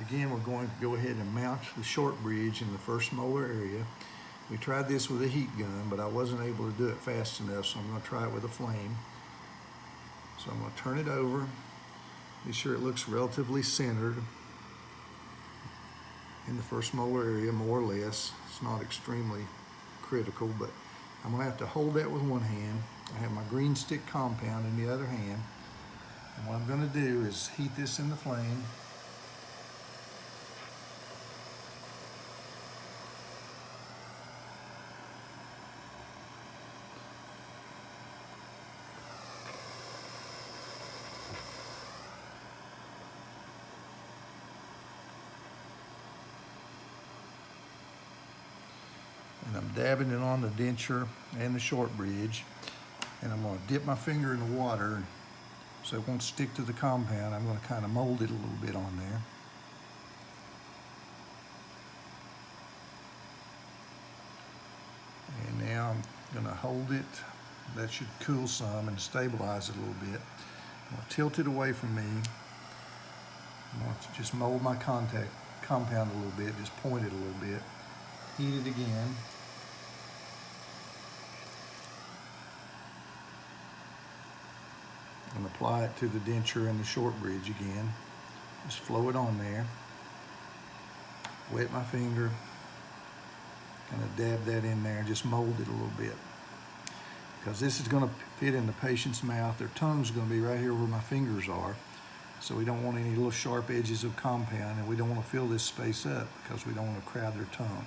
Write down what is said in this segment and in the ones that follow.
Again, we're going to go ahead and mount the short bridge in the first molar area. We tried this with a heat gun, but I wasn't able to do it fast enough, so I'm going to try it with a flame. So I'm going to turn it over, be sure it looks relatively centered in the first molar area, more or less. It's not extremely critical, but I'm going to have to hold that with one hand. I have my green stick compound in the other hand. And what I'm going to do is heat this in the flame. And I'm dabbing it on the denture and the short bridge. And I'm going to dip my finger in the water so it won't stick to the compound. I'm going to kind of mold it a little bit on there. And now I'm going to hold it. That should cool some and stabilize it a little bit. I'm going to tilt it away from me. I'm going to just mold my compound a little bit, just point it a little bit. Heat it again. And apply it to the denture and the short bridge again. Just flow it on there. Wet my finger. Kind of dab that in there, just mold it a little bit. Because this is going to fit in the patient's mouth. Their tongue's going to be right here where my fingers are. So we don't want any little sharp edges of compound, and we don't want to fill this space up because we don't want to crowd their tongue.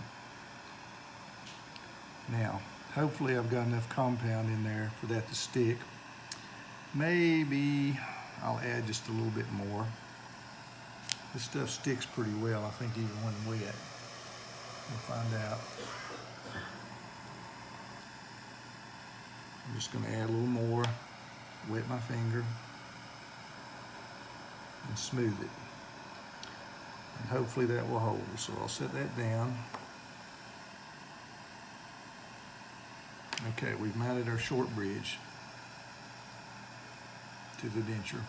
Now, hopefully I've got enough compound in there for that to stick. Maybe I'll add just a little bit more. This stuff sticks pretty well, I think, even when wet. We'll find out. I'm just going to add a little more, wet my finger, and smooth it. And hopefully that will hold. So I'll set that down. Okay, we've mounted our short bridge to the denture.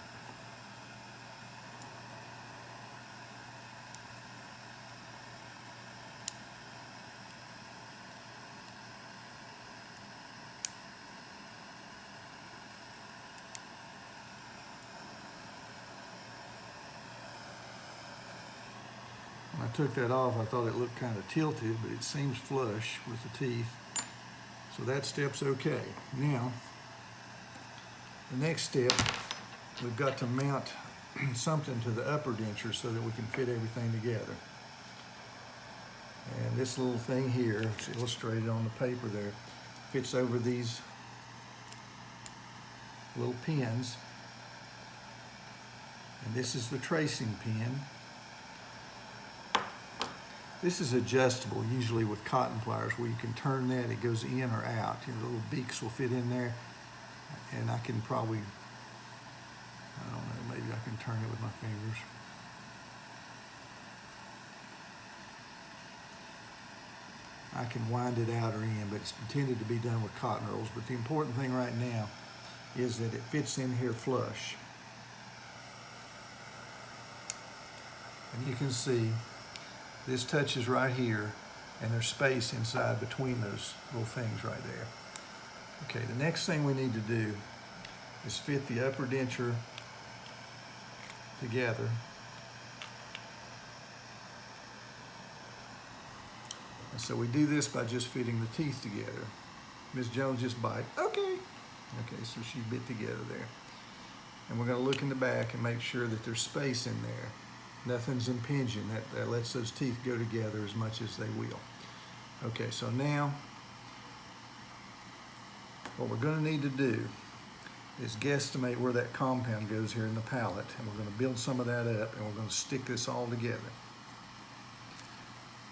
When I took that off, I thought it looked kind of tilted, but it seems flush with the teeth. So that step's okay. Now, the next step, we've got to mount something to the upper denture so that we can fit everything together. And this little thing here, it's illustrated on the paper there, fits over these little pins. And this is the tracing pin. This is adjustable, usually with cotton pliers, where you can turn that, it goes in or out. You know, the little beaks will fit in there. And I can probably, I don't know, maybe I can turn it with my fingers. I can wind it out or in, but it's intended to be done with cotton rolls. But the important thing right now is that it fits in here flush. And you can see this touches right here, and there's space inside between those little things right there. Okay, the next thing we need to do is fit the upper denture together. And so we do this by just fitting the teeth together. Ms. Jones just bite. Okay. Okay, so she bit together there. And we're going to look in the back and make sure that there's space in there. Nothing's impinging. That lets those teeth go together as much as they will. Okay, so now what we're going to need to do is guesstimate where that compound goes here in the palate, and we're going to build some of that up, and we're going to stick this all together.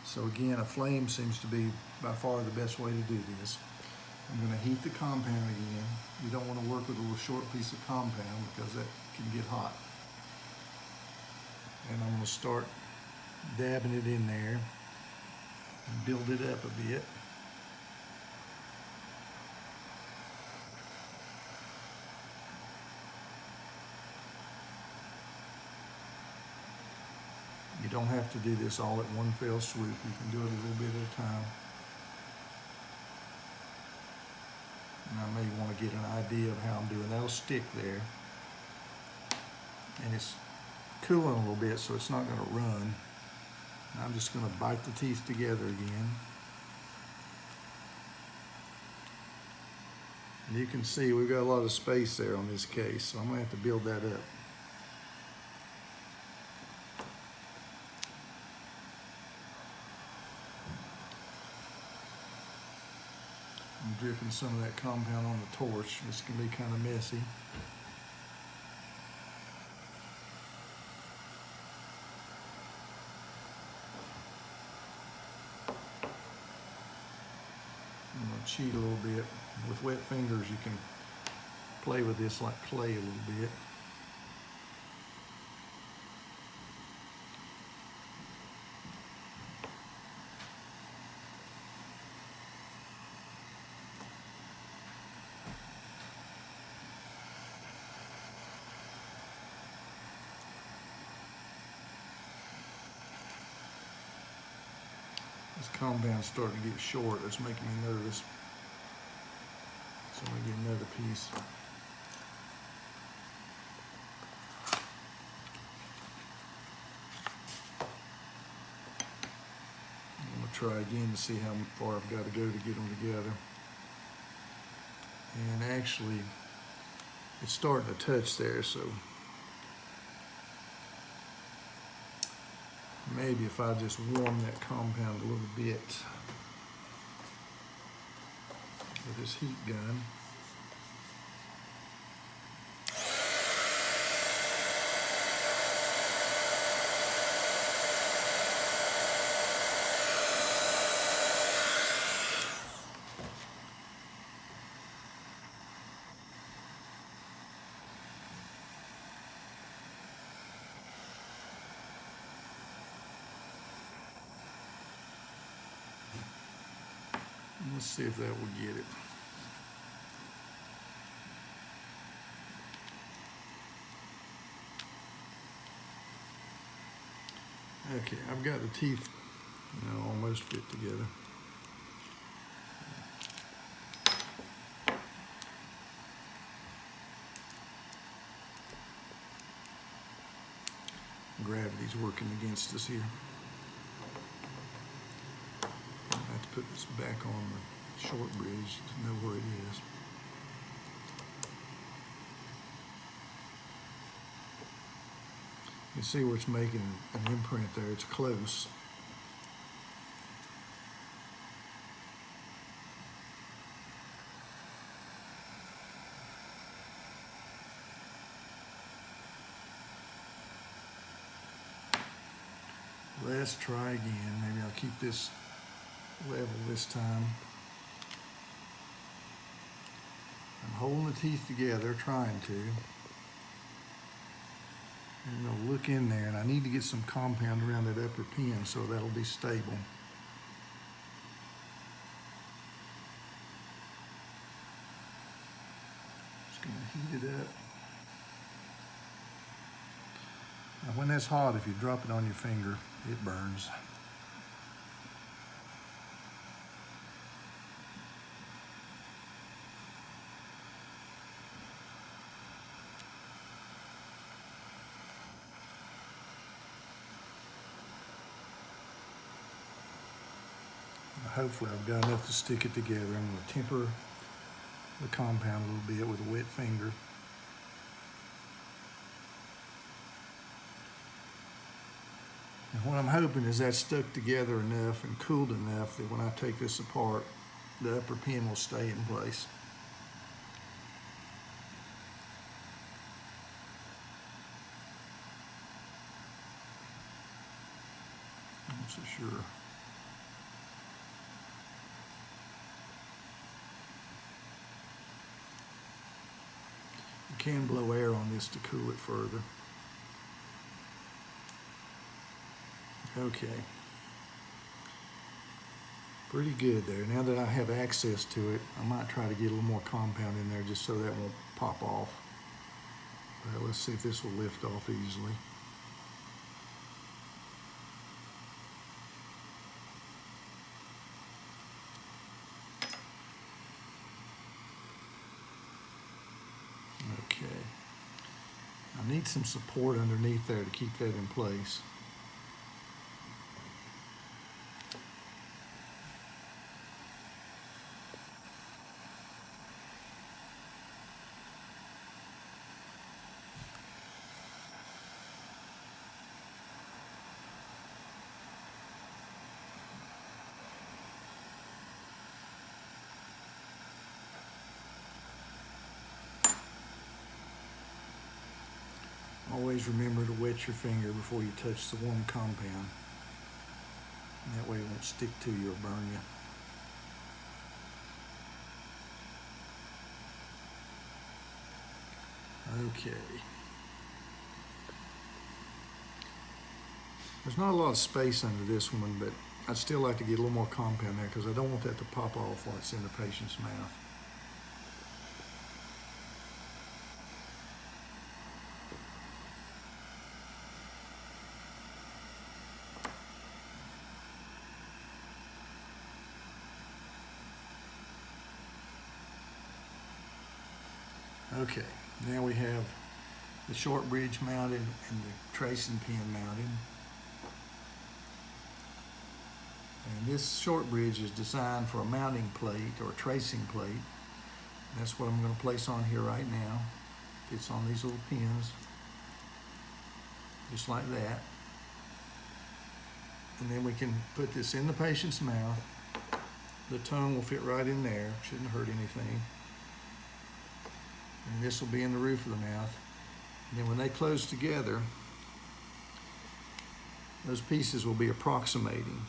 So again, a flame seems to be by far the best way to do this. I'm going to heat the compound again. You don't want to work with a little short piece of compound because that can get hot. And I'm going to start dabbing it in there and build it up a bit. You don't have to do this all at one fell swoop. You can do it a little bit at a time. And I may want to get an idea of how I'm doing. That'll stick there. And it's cooling a little bit, so it's not going to run. And I'm just going to bite the teeth together again. And you can see we've got a lot of space there on this case, so I'm going to have to build that up. I'm dripping some of that compound on the torch. This can be kind of messy. I'm going to cheat a little bit. With wet fingers you can play with this like clay a little bit. This compound's starting to get short. It's making me nervous. So I'm going to get another piece. I'm going to try again to see how far I've got to go to get them together. And actually, it's starting to touch there, so maybe if I just warm that compound a little bit with this heat gun. Let's see if that will get it. Okay, I've got the teeth almost fit together. Gravity's working against us here. I have to put this back on the short bridge to know where it is. You see where it's making an imprint there. It's close. Let's try again. Maybe I'll keep this level this time. I'm holding the teeth together, trying to. I'm going to look in there, and I need to get some compound around that upper pin so that'll be stable. Just going to heat it up. Now when that's hot, if you drop it on your finger, it burns. Hopefully I've got enough to stick it together. I'm going to temper the compound a little bit with a wet finger. And what I'm hoping is that's stuck together enough and cooled enough that when I take this apart, the upper pin will stay in place. I'm not so sure. You can blow air on this to cool it further. Okay. Pretty good there. Now that I have access to it, I might try to get a little more compound in there just so that won't pop off. Well, let's see if this will lift off easily. Need some support underneath there to keep that in place. Always remember to wet your finger before you touch the warm compound. And that way it won't stick to you or burn you. Okay. There's not a lot of space under this one, but I'd still like to get a little more compound there because I don't want that to pop off while it's in the patient's mouth. Okay, now we have the short bridge mounted and the tracing pin mounted. And this short bridge is designed for a mounting plate or a tracing plate. And that's what I'm going to place on here right now. It's on these little pins, just like that. And then we can put this in the patient's mouth. The tongue will fit right in there, shouldn't hurt anything. And this will be in the roof of the mouth. And then when they close together, those pieces will be approximating.